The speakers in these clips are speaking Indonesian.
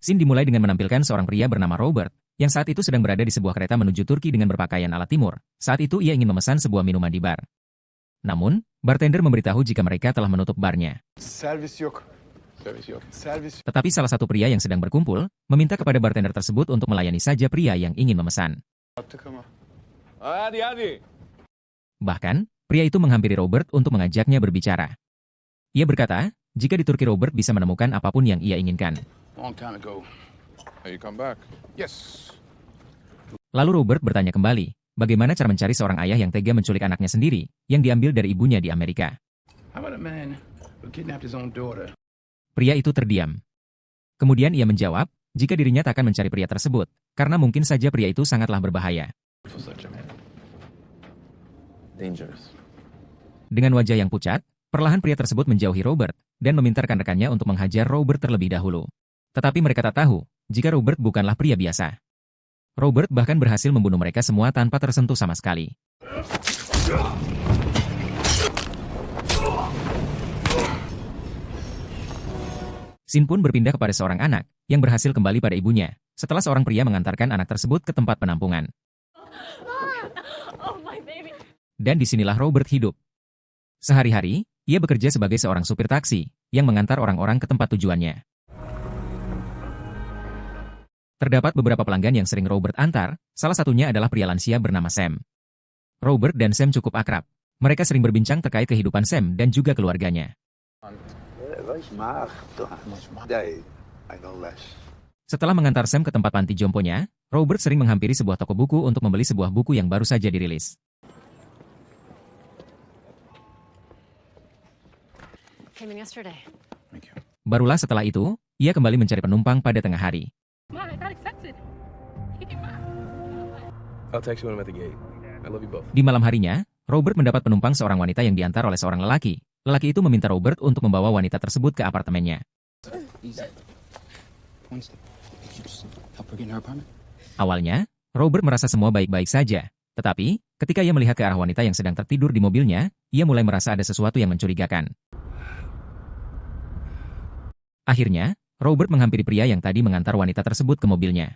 Scene dimulai dengan menampilkan seorang pria bernama Robert, yang saat itu sedang berada di sebuah kereta menuju Turki dengan berpakaian ala timur. Saat itu ia ingin memesan sebuah minuman di bar. Namun, bartender memberitahu jika mereka telah menutup barnya. Servis yok. Servis. Tetapi salah satu pria yang sedang berkumpul, meminta kepada bartender tersebut untuk melayani saja pria yang ingin memesan. Bahkan, pria itu menghampiri Robert untuk mengajaknya berbicara. Ia berkata, jika di Turki Robert bisa menemukan apapun yang ia inginkan. Long time ago. You come back. Yes. Lalu Robert bertanya kembali, bagaimana cara mencari seorang ayah yang tega menculik anaknya sendiri, yang diambil dari ibunya di Amerika. How about a man who kidnapped his own daughter? Pria itu terdiam. Kemudian ia menjawab, jika dirinya tak akan mencari pria tersebut, karena mungkin saja pria itu sangatlah berbahaya. For such a man. Dangerous. Dengan wajah yang pucat, perlahan pria tersebut menjauhi Robert, dan meminta rekan-rekannya untuk menghajar Robert terlebih dahulu. Tetapi mereka tak tahu, jika Robert bukanlah pria biasa. Robert bahkan berhasil membunuh mereka semua tanpa tersentuh sama sekali. Scene pun berpindah kepada seorang anak, yang berhasil kembali pada ibunya, setelah seorang pria mengantarkan anak tersebut ke tempat penampungan. Dan disinilah Robert hidup. Sehari-hari, ia bekerja sebagai seorang supir taksi, yang mengantar orang-orang ke tempat tujuannya. Terdapat beberapa pelanggan yang sering Robert antar, salah satunya adalah pria lansia bernama Sam. Robert dan Sam cukup akrab. Mereka sering berbincang terkait kehidupan Sam dan juga keluarganya. Setelah mengantar Sam ke tempat panti jomponya, Robert sering menghampiri sebuah toko buku untuk membeli sebuah buku yang baru saja dirilis. Barulah setelah itu, ia kembali mencari penumpang pada tengah hari. Di malam harinya, Robert mendapat penumpang seorang wanita yang diantar oleh seorang lelaki. Lelaki itu meminta Robert untuk membawa wanita tersebut ke apartemennya. Awalnya, Robert merasa semua baik-baik saja. Tetapi, ketika ia melihat ke arah wanita yang sedang tertidur di mobilnya, ia mulai merasa ada sesuatu yang mencurigakan. Akhirnya, Robert menghampiri pria yang tadi mengantar wanita tersebut ke mobilnya.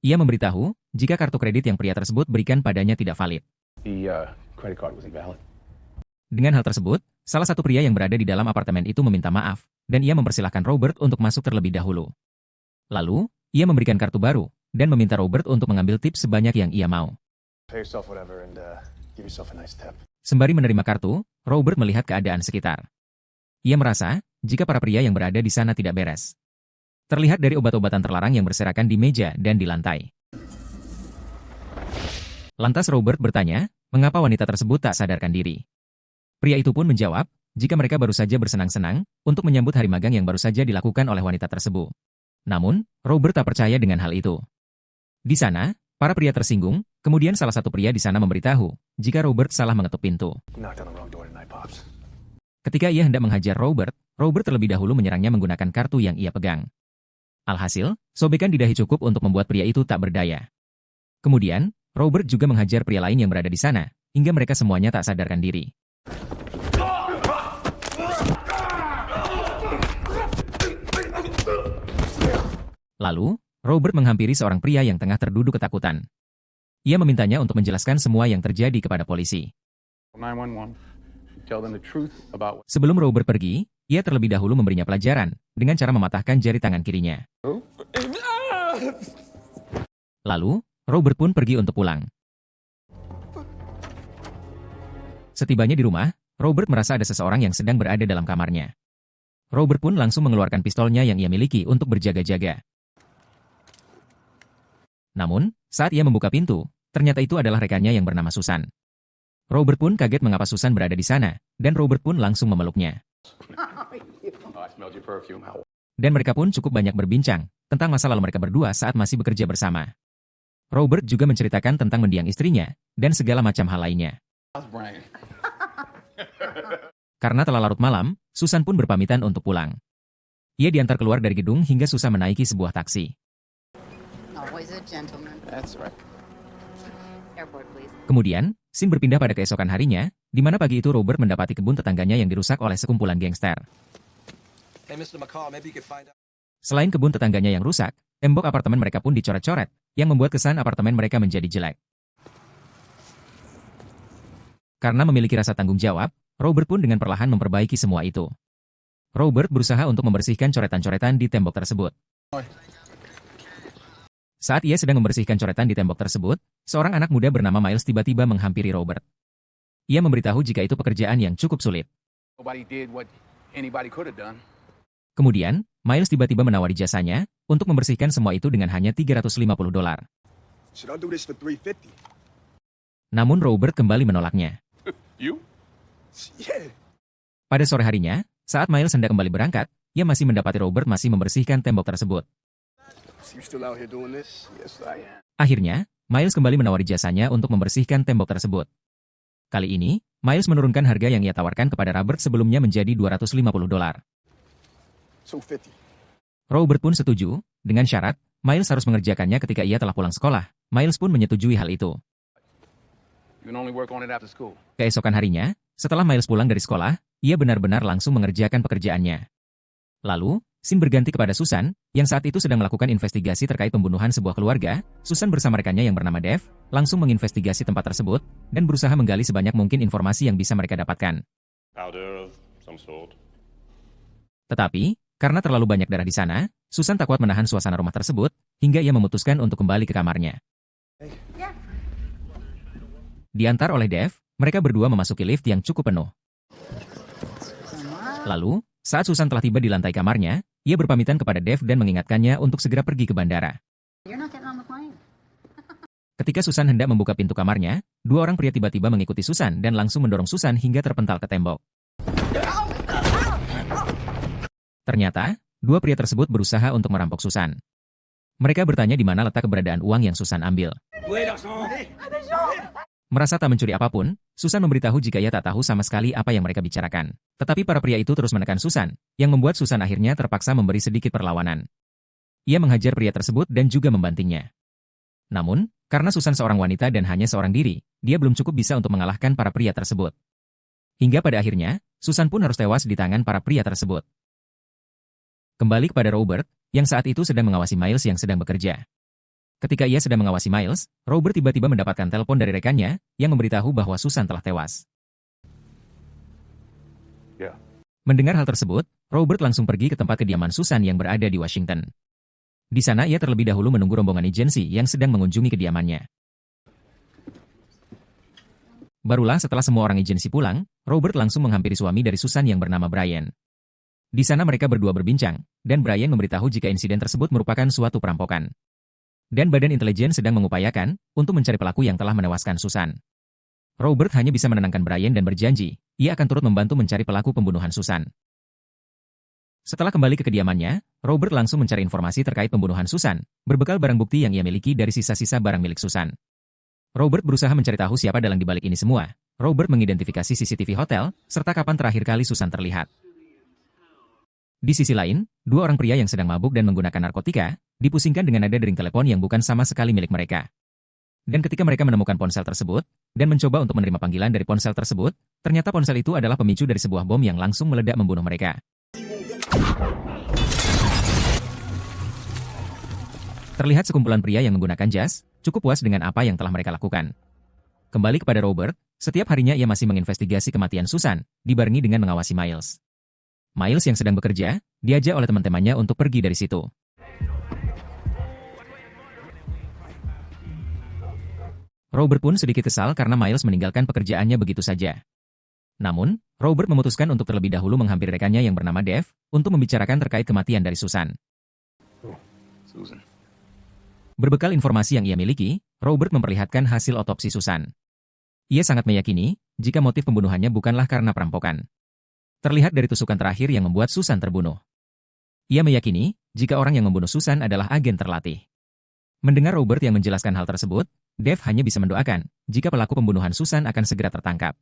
Ia memberitahu, jika kartu kredit yang pria tersebut berikan padanya tidak valid. Credit card wasn't valid. Dengan hal tersebut, salah satu pria yang berada di dalam apartemen itu meminta maaf, dan ia mempersilahkan Robert untuk masuk terlebih dahulu. Lalu, ia memberikan kartu baru, dan meminta Robert untuk mengambil tip sebanyak yang ia mau. Pay yourself whatever and give yourself a nice tip. Sembari menerima kartu, Robert melihat keadaan sekitar. Ia merasa, jika para pria yang berada di sana tidak beres. Terlihat dari obat-obatan terlarang yang berserakan di meja dan di lantai. Lantas Robert bertanya, mengapa wanita tersebut tak sadarkan diri. Pria itu pun menjawab, jika mereka baru saja bersenang-senang untuk menyambut hari magang yang baru saja dilakukan oleh wanita tersebut. Namun, Robert tak percaya dengan hal itu. Di sana, para pria tersinggung, kemudian salah satu pria di sana memberitahu, jika Robert salah mengetuk pintu. Ketika ia hendak menghajar Robert, Robert terlebih dahulu menyerangnya menggunakan kartu yang ia pegang. Alhasil, sobekan di dahi cukup untuk membuat pria itu tak berdaya. Kemudian, Robert juga menghajar pria lain yang berada di sana, hingga mereka semuanya tak sadarkan diri. Lalu, Robert menghampiri seorang pria yang tengah terduduk ketakutan. Ia memintanya untuk menjelaskan semua yang terjadi kepada polisi. 911. Tell them the truth about... Sebelum Robert pergi, ia terlebih dahulu memberinya pelajaran, dengan cara mematahkan jari tangan kirinya. Lalu, Robert pun pergi untuk pulang. Setibanya di rumah, Robert merasa ada seseorang yang sedang berada dalam kamarnya. Robert pun langsung mengeluarkan pistolnya yang ia miliki untuk berjaga-jaga. Namun, saat ia membuka pintu, ternyata itu adalah rekannya yang bernama Susan. Robert pun kaget mengapa Susan berada di sana, dan Robert pun langsung memeluknya. Dan mereka pun cukup banyak berbincang tentang masa lalu mereka berdua saat masih bekerja bersama. Robert juga menceritakan tentang mendiang istrinya, dan segala macam hal lainnya. Karena telah larut malam, Susan pun berpamitan untuk pulang. Ia diantar keluar dari gedung hingga susah menaiki sebuah taksi. Kemudian, scene berpindah pada keesokan harinya, di mana pagi itu Robert mendapati kebun tetangganya yang dirusak oleh sekumpulan gangster. Selain kebun tetangganya yang rusak, tembok apartemen mereka pun dicoret-coret, yang membuat kesan apartemen mereka menjadi jelek. Karena memiliki rasa tanggung jawab, Robert pun dengan perlahan memperbaiki semua itu. Robert berusaha untuk membersihkan coretan-coretan di tembok tersebut. Saat ia sedang membersihkan coretan di tembok tersebut, seorang anak muda bernama Miles tiba-tiba menghampiri Robert. Ia memberitahu jika itu pekerjaan yang cukup sulit. Kemudian, Miles tiba-tiba menawari jasanya untuk membersihkan semua itu dengan hanya $350. Namun Robert kembali menolaknya. Pada sore harinya, saat Miles hendak kembali berangkat, ia masih mendapati Robert masih membersihkan tembok tersebut. Akhirnya, Miles kembali menawari jasanya untuk membersihkan tembok tersebut. Kali ini, Miles menurunkan harga yang ia tawarkan kepada Robert sebelumnya menjadi $250. Robert pun setuju, dengan syarat, Miles harus mengerjakannya ketika ia telah pulang sekolah. Miles pun menyetujui hal itu. Keesokan harinya, setelah Miles pulang dari sekolah, ia benar-benar langsung mengerjakan pekerjaannya. Lalu, scene berganti kepada Susan, yang saat itu sedang melakukan investigasi terkait pembunuhan sebuah keluarga. Susan bersama rekannya yang bernama Dave, langsung menginvestigasi tempat tersebut, dan berusaha menggali sebanyak mungkin informasi yang bisa mereka dapatkan. Tetapi, karena terlalu banyak darah di sana, Susan tak kuat menahan suasana rumah tersebut, hingga ia memutuskan untuk kembali ke kamarnya. Diantar oleh Dave, mereka berdua memasuki lift yang cukup penuh. Lalu, saat Susan telah tiba di lantai kamarnya, ia berpamitan kepada Dave dan mengingatkannya untuk segera pergi ke bandara. Ketika Susan hendak membuka pintu kamarnya, dua orang pria tiba-tiba mengikuti Susan dan langsung mendorong Susan hingga terpental ke tembok. Ternyata, dua pria tersebut berusaha untuk merampok Susan. Mereka bertanya di mana letak keberadaan uang yang Susan ambil. Merasa tak mencuri apapun, Susan memberitahu jika ia tak tahu sama sekali apa yang mereka bicarakan. Tetapi para pria itu terus menekan Susan, yang membuat Susan akhirnya terpaksa memberi sedikit perlawanan. Ia menghajar pria tersebut dan juga membantingnya. Namun, karena Susan seorang wanita dan hanya seorang diri, dia belum cukup bisa untuk mengalahkan para pria tersebut. Hingga pada akhirnya, Susan pun harus tewas di tangan para pria tersebut. Kembali kepada Robert, yang saat itu sedang mengawasi Miles yang sedang bekerja. Ketika ia sedang mengawasi Miles, Robert tiba-tiba mendapatkan telepon dari rekannya, yang memberitahu bahwa Susan telah tewas. Mendengar hal tersebut, Robert langsung pergi ke tempat kediaman Susan yang berada di Washington. Di sana ia terlebih dahulu menunggu rombongan agensi yang sedang mengunjungi kediamannya. Barulah setelah semua orang agensi pulang, Robert langsung menghampiri suami dari Susan yang bernama Brian. Di sana mereka berdua berbincang, dan Brian memberitahu jika insiden tersebut merupakan suatu perampokan. Dan badan intelijen sedang mengupayakan untuk mencari pelaku yang telah menewaskan Susan. Robert hanya bisa menenangkan Brian dan berjanji, ia akan turut membantu mencari pelaku pembunuhan Susan. Setelah kembali ke kediamannya, Robert langsung mencari informasi terkait pembunuhan Susan, berbekal barang bukti yang ia miliki dari sisa-sisa barang milik Susan. Robert berusaha mencari tahu siapa dalang di balik ini semua. Robert mengidentifikasi CCTV hotel, serta kapan terakhir kali Susan terlihat. Di sisi lain, dua orang pria yang sedang mabuk dan menggunakan narkotika, dipusingkan dengan nada dering telepon yang bukan sama sekali milik mereka. Dan ketika mereka menemukan ponsel tersebut, dan mencoba untuk menerima panggilan dari ponsel tersebut, ternyata ponsel itu adalah pemicu dari sebuah bom yang langsung meledak membunuh mereka. Terlihat sekumpulan pria yang menggunakan jas, cukup puas dengan apa yang telah mereka lakukan. Kembali kepada Robert, setiap harinya ia masih menginvestigasi kematian Susan, dibarengi dengan mengawasi Miles. Miles yang sedang bekerja, diajak oleh teman-temannya untuk pergi dari situ. Robert pun sedikit kesal karena Miles meninggalkan pekerjaannya begitu saja. Namun, Robert memutuskan untuk terlebih dahulu menghampiri rekannya yang bernama Dave, untuk membicarakan terkait kematian dari Susan. Berbekal informasi yang ia miliki, Robert memperlihatkan hasil otopsi Susan. Ia sangat meyakini, jika motif pembunuhannya bukanlah karena perampokan. Terlihat dari tusukan terakhir yang membuat Susan terbunuh. Ia meyakini, jika orang yang membunuh Susan adalah agen terlatih. Mendengar Robert yang menjelaskan hal tersebut, Dave hanya bisa mendoakan, jika pelaku pembunuhan Susan akan segera tertangkap.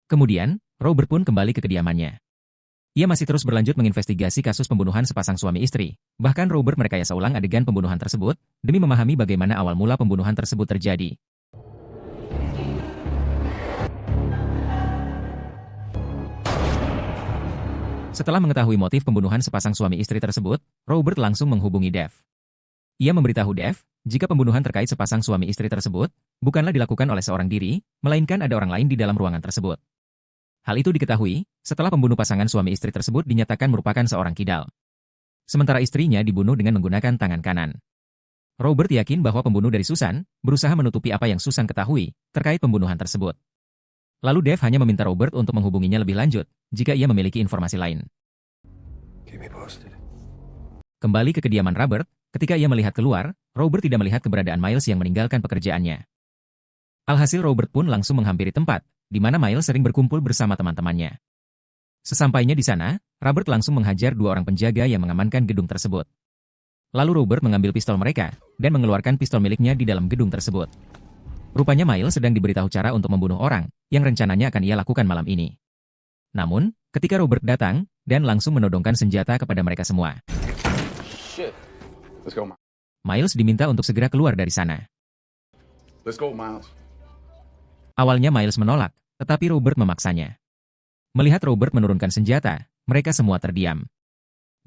Kemudian, Robert pun kembali ke kediamannya. Ia masih terus berlanjut menginvestigasi kasus pembunuhan sepasang suami istri. Bahkan Robert merekayasa ulang adegan pembunuhan tersebut, demi memahami bagaimana awal mula pembunuhan tersebut terjadi. Setelah mengetahui motif pembunuhan sepasang suami istri tersebut, Robert langsung menghubungi Dev. Ia memberitahu Dev, jika pembunuhan terkait sepasang suami istri tersebut, bukanlah dilakukan oleh seorang diri, melainkan ada orang lain di dalam ruangan tersebut. Hal itu diketahui, setelah pembunuh pasangan suami istri tersebut dinyatakan merupakan seorang kidal. Sementara istrinya dibunuh dengan menggunakan tangan kanan. Robert yakin bahwa pembunuh dari Susan berusaha menutupi apa yang Susan ketahui terkait pembunuhan tersebut. Lalu Dev hanya meminta Robert untuk menghubunginya lebih lanjut jika ia memiliki informasi lain. Kembali ke kediaman Robert, ketika ia melihat keluar, Robert tidak melihat keberadaan Miles yang meninggalkan pekerjaannya. Alhasil Robert pun langsung menghampiri tempat, di mana Miles sering berkumpul bersama teman-temannya. Sesampainya di sana, Robert langsung menghajar dua orang penjaga yang mengamankan gedung tersebut. Lalu Robert mengambil pistol mereka, dan mengeluarkan pistol miliknya di dalam gedung tersebut. Rupanya Miles sedang diberitahu cara untuk membunuh orang, yang rencananya akan ia lakukan malam ini. Namun, ketika Robert datang, dan langsung menodongkan senjata kepada mereka semua. Shit. Let's go, Miles diminta untuk segera keluar dari sana. Let's go, Miles. Awalnya Miles menolak, tetapi Robert memaksanya. Melihat Robert menurunkan senjata, mereka semua terdiam.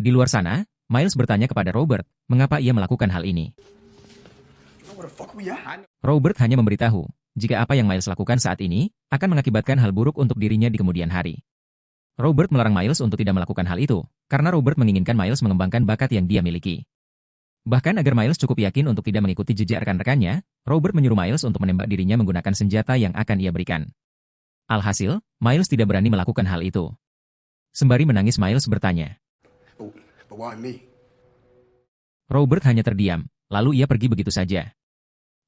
Di luar sana, Miles bertanya kepada Robert, mengapa ia melakukan hal ini. Robert hanya memberitahu, jika apa yang Miles lakukan saat ini, akan mengakibatkan hal buruk untuk dirinya di kemudian hari. Robert melarang Miles untuk tidak melakukan hal itu, karena Robert menginginkan Miles mengembangkan bakat yang dia miliki. Bahkan agar Miles cukup yakin untuk tidak mengikuti jejak rekan-rekannya, Robert menyuruh Miles untuk menembak dirinya menggunakan senjata yang akan ia berikan. Alhasil, Miles tidak berani melakukan hal itu. Sembari menangis Miles bertanya. Robert hanya terdiam, lalu ia pergi begitu saja.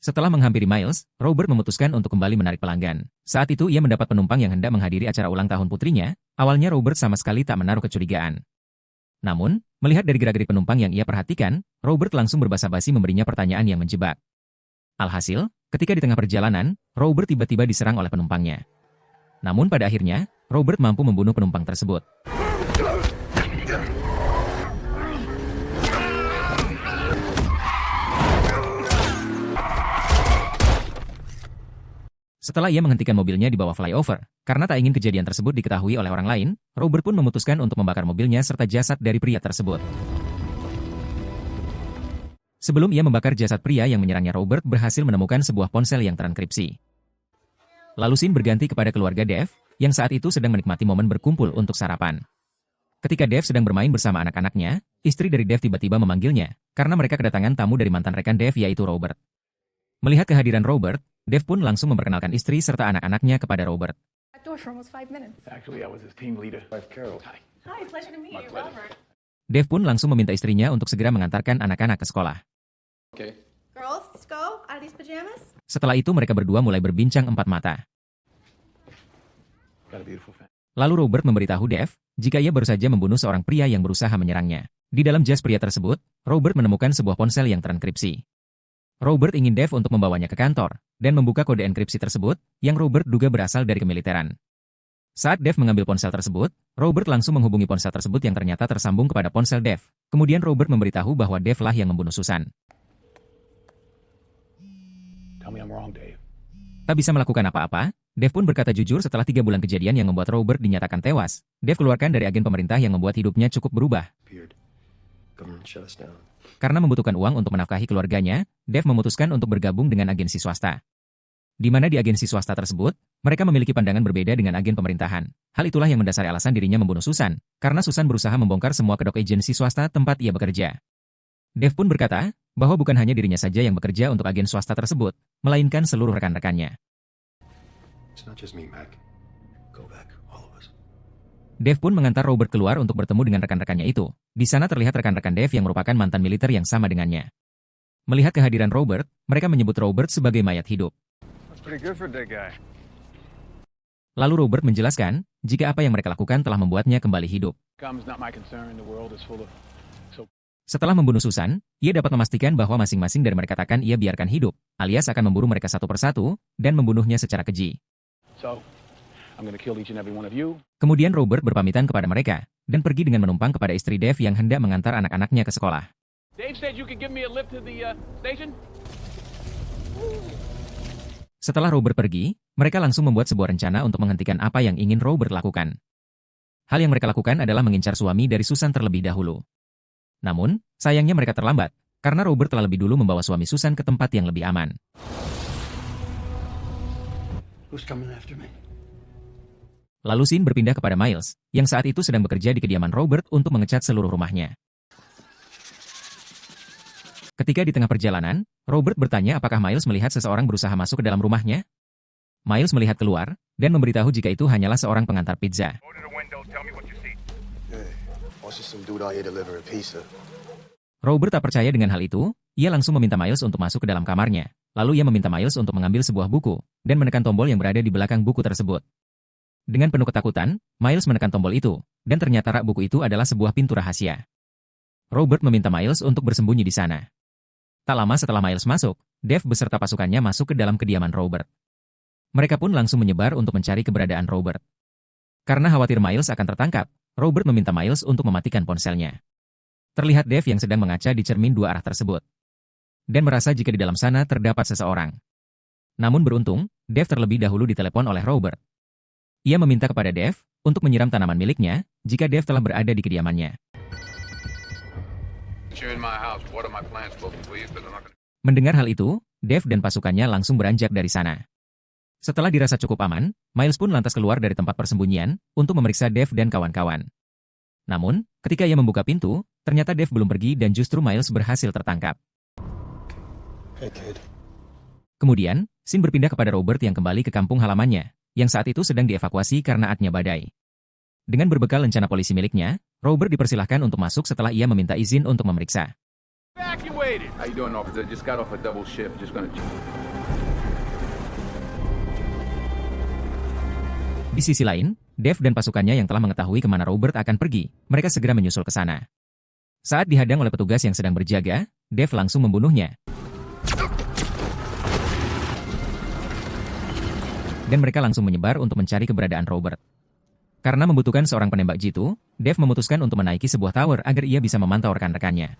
Setelah menghampiri Miles, Robert memutuskan untuk kembali menarik pelanggan. Saat itu ia mendapat penumpang yang hendak menghadiri acara ulang tahun putrinya. Awalnya Robert sama sekali tak menaruh kecurigaan. Namun, melihat dari gerak-gerik penumpang yang ia perhatikan, Robert langsung berbasa-basi memberinya pertanyaan yang menjebak. Alhasil, ketika di tengah perjalanan, Robert tiba-tiba diserang oleh penumpangnya. Namun pada akhirnya, Robert mampu membunuh penumpang tersebut. Setelah ia menghentikan mobilnya di bawah flyover, karena tak ingin kejadian tersebut diketahui oleh orang lain, Robert pun memutuskan untuk membakar mobilnya serta jasad dari pria tersebut. Sebelum ia membakar jasad pria yang menyerangnya, Robert berhasil menemukan sebuah ponsel yang terenkripsi. Lalu scene berganti kepada keluarga Dev, yang saat itu sedang menikmati momen berkumpul untuk sarapan. Ketika Dev sedang bermain bersama anak-anaknya, istri dari Dev tiba-tiba memanggilnya, karena mereka kedatangan tamu dari mantan rekan Dev yaitu Robert. Melihat kehadiran Robert, Dev pun langsung memperkenalkan istri serta anak-anaknya kepada Robert. Dev pun langsung meminta istrinya untuk segera mengantarkan anak-anak ke sekolah. Setelah itu mereka berdua mulai berbincang empat mata. Lalu Robert memberitahu Dev, jika ia baru saja membunuh seorang pria yang berusaha menyerangnya. Di dalam jas pria tersebut, Robert menemukan sebuah ponsel yang terenkripsi. Robert ingin Dev untuk membawanya ke kantor, dan membuka kode enkripsi tersebut, yang Robert duga berasal dari kemiliteran. Saat Dev mengambil ponsel tersebut, Robert langsung menghubungi ponsel tersebut yang ternyata tersambung kepada ponsel Dev. Kemudian Robert memberitahu bahwa Dev lah yang membunuh Susan. Tak bisa melakukan apa-apa, Dev pun berkata jujur setelah 3 bulan kejadian yang membuat Robert dinyatakan tewas. Dev keluarkan dari agen pemerintah yang membuat hidupnya cukup berubah. Karena membutuhkan uang untuk menafkahi keluarganya, Dev memutuskan untuk bergabung dengan agensi swasta. Di mana di agensi swasta tersebut, mereka memiliki pandangan berbeda dengan agen pemerintahan. Hal itulah yang mendasari alasan dirinya membunuh Susan, karena Susan berusaha membongkar semua kedok agensi swasta tempat ia bekerja. Dev pun berkata, bahwa bukan hanya dirinya saja yang bekerja untuk agen swasta tersebut, melainkan seluruh rekan-rekannya. Dev pun mengantar Robert keluar untuk bertemu dengan rekan-rekannya itu. Di sana terlihat rekan-rekan Dev yang merupakan mantan militer yang sama dengannya. Melihat kehadiran Robert, mereka menyebut Robert sebagai mayat hidup. Lalu Robert menjelaskan, jika apa yang mereka lakukan telah membuatnya kembali hidup. Setelah membunuh Susan, ia dapat memastikan bahwa masing-masing dari mereka akan ia biarkan hidup, alias akan memburu mereka satu persatu, dan membunuhnya secara keji. Kemudian Robert berpamitan kepada mereka, dan pergi dengan menumpang kepada istri Dev yang hendak mengantar anak-anaknya ke sekolah. Setelah Robert pergi, mereka langsung membuat sebuah rencana untuk menghentikan apa yang ingin Robert lakukan. Hal yang mereka lakukan adalah mengincar suami dari Susan terlebih dahulu. Namun, sayangnya mereka terlambat, karena Robert telah lebih dulu membawa suami Susan ke tempat yang lebih aman. Who's coming after me? Lalu scene berpindah kepada Miles, yang saat itu sedang bekerja di kediaman Robert untuk mengecat seluruh rumahnya. Ketika di tengah perjalanan, Robert bertanya apakah Miles melihat seseorang berusaha masuk ke dalam rumahnya. Miles melihat keluar, dan memberitahu jika itu hanyalah seorang pengantar pizza. Robert tak percaya dengan hal itu, ia langsung meminta Miles untuk masuk ke dalam kamarnya. Lalu ia meminta Miles untuk mengambil sebuah buku, dan menekan tombol yang berada di belakang buku tersebut. Dengan penuh ketakutan, Miles menekan tombol itu, dan ternyata rak buku itu adalah sebuah pintu rahasia. Robert meminta Miles untuk bersembunyi di sana. Tak lama setelah Miles masuk, Dave beserta pasukannya masuk ke dalam kediaman Robert. Mereka pun langsung menyebar untuk mencari keberadaan Robert. Karena khawatir Miles akan tertangkap, Robert meminta Miles untuk mematikan ponselnya. Terlihat Dave yang sedang mengaca di cermin dua arah tersebut. Dan merasa jika di dalam sana terdapat seseorang. Namun beruntung, Dave terlebih dahulu ditelepon oleh Robert. Ia meminta kepada Dave untuk menyiram tanaman miliknya jika Dave telah berada di kediamannya. Mendengar hal itu, Dave dan pasukannya langsung beranjak dari sana. Setelah dirasa cukup aman, Miles pun lantas keluar dari tempat persembunyian untuk memeriksa Dave dan kawan-kawan. Namun, ketika ia membuka pintu, ternyata Dave belum pergi dan justru Miles berhasil tertangkap. Hey, kid. Kemudian, scene berpindah kepada Robert yang kembali ke kampung halamannya, yang saat itu sedang dievakuasi karena adanya badai. Dengan berbekal lencana polisi miliknya, Robert dipersilahkan untuk masuk setelah ia meminta izin untuk memeriksa. Di sisi lain, Dave dan pasukannya yang telah mengetahui kemana Robert akan pergi, mereka segera menyusul ke sana. Saat dihadang oleh petugas yang sedang berjaga, Dave langsung membunuhnya. Dan mereka langsung menyebar untuk mencari keberadaan Robert. Karena membutuhkan seorang penembak jitu, Dave memutuskan untuk menaiki sebuah tower agar ia bisa memantau rekan-rekannya.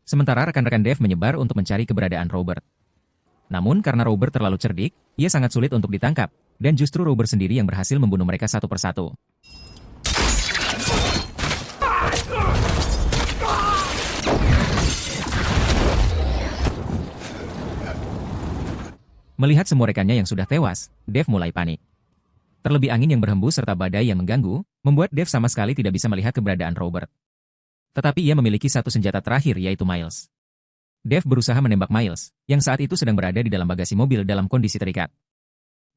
Sementara rekan-rekan Dave menyebar untuk mencari keberadaan Robert. Namun karena Robert terlalu cerdik, ia sangat sulit untuk ditangkap, dan justru Robert sendiri yang berhasil membunuh mereka satu persatu. Melihat semua rekannya yang sudah tewas, Dave mulai panik. Terlebih angin yang berhembus serta badai yang mengganggu, membuat Dave sama sekali tidak bisa melihat keberadaan Robert. Tetapi ia memiliki satu senjata terakhir yaitu Miles. Dave berusaha menembak Miles, yang saat itu sedang berada di dalam bagasi mobil dalam kondisi terikat.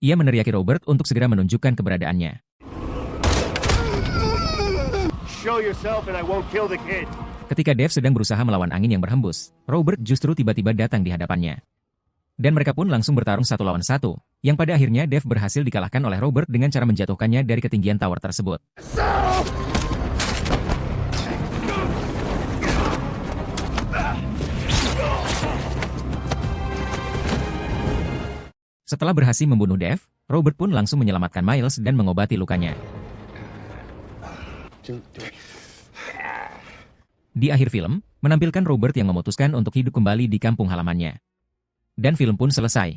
Ia meneriaki Robert untuk segera menunjukkan keberadaannya. Show yourself and I won't kill the kid. Ketika Dave sedang berusaha melawan angin yang berhembus, Robert justru tiba-tiba datang di hadapannya. Dan mereka pun langsung bertarung satu lawan satu, yang pada akhirnya Dave berhasil dikalahkan oleh Robert dengan cara menjatuhkannya dari ketinggian tower tersebut. Setelah berhasil membunuh Dave, Robert pun langsung menyelamatkan Miles dan mengobati lukanya. Di akhir film, menampilkan Robert yang memutuskan untuk hidup kembali di kampung halamannya. Dan film pun selesai.